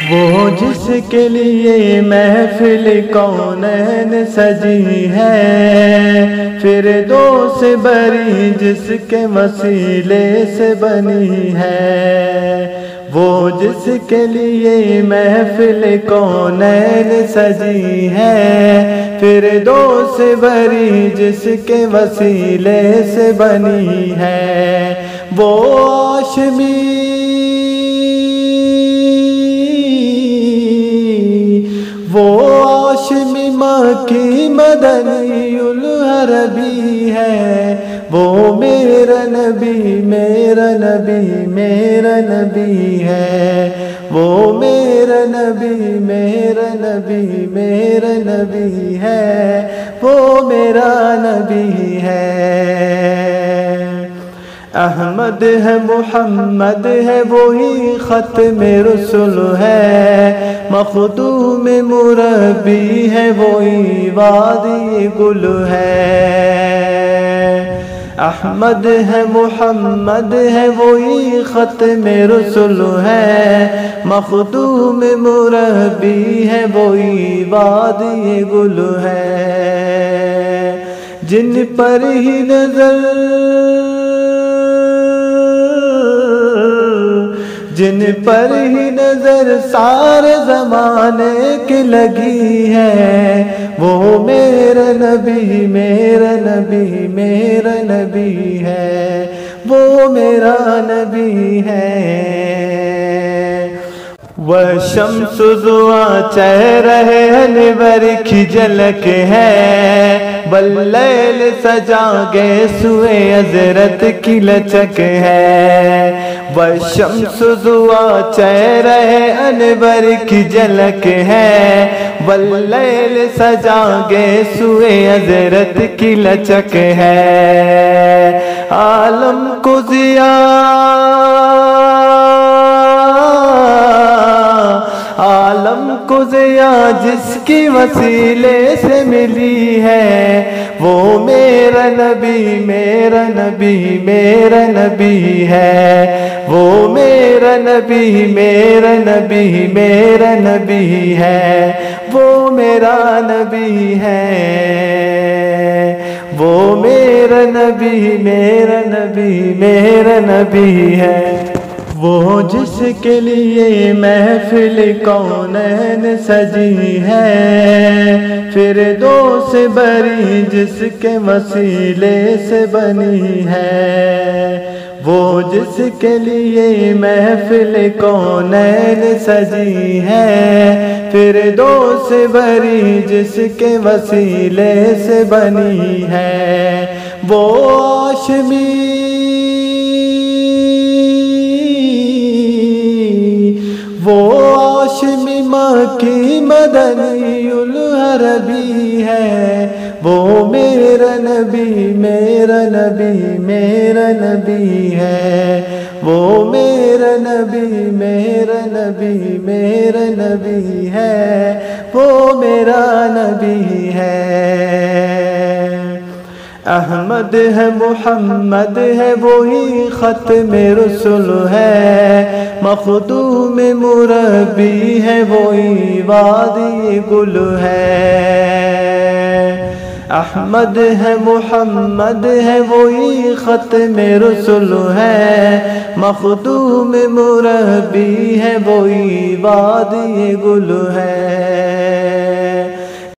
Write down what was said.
وہ جس کے لیے محفل کونین سجی ہے، فردوس بری جس کے وسیلے سے بنی ہے، وہ جس کے لیے محفل کونین سجی ہے، فردوس بری جس کے وسیلے سے بنی ہے، وہ ہاشمی مکی مدنی العربی ہے، وہ میرا نبی میرا نبی میرا نبی ہے، وہ میرا نبی میرا نبی میرا نبی ہے، وہ میرا نبی ہے۔ احمد ہے محمد ہے وہی ختم رسول ہے، مخدوم مربی ہے وہی وادی گل ہے۔ احمد ہے محمد ہے وہی ختم رسول ہے، مخدوم مربی ہے وہی وادی گل ہے، جن پر ہی نظر سارے زمانے کی لگی ہے، وہ میرا نبی میرا نبی میرا نبی ہے، وہ میرا نبی ہے۔ وہ شمس ضوا چہرہ انور کی جھلک ہے، واللیل سجا گے سوئے حضرت کی لچک ہے، والشمس ضوا چہرہ انور کی جھلک ہے، واللیل سجا گے سوئے حضرت کی لچک ہے، عالم کو ضیا جس کی وسیلے سے ملی ہے، وہ میرا نبی میرا نبی میرا نبی ہے، وہ میرا نبی میرا نبی میرا نبی ہے، وہ میرا نبی ہے، وہ میرا نبی میرا نبی میرا نبی ہے، وہ جس کے لیے محفل کونین سجی ہے، فردوس بری جس کے وسیلے سے بنی ہے، وہ جس کے لیے محفل کونین سجی ہے، فردوس بری جس کے وسیلے سے بنی ہے، وہ ہاشمی مکی مدنی العربی ہے، وہ میرا نبی میرا نبی میرا نبی ہے، وہ میرا نبی میرا نبی میرا نبی ہے، وہ میرا نبی ہے۔ احمد ہے محمد ہے وہی ختم رسول ہے، مخدوم مربی ہے وہی وادی گل ہے، احمد ہے محمد ہے وہی ختم رسول ہے، مخدوم مربی ہے وہی وادی گل ہے۔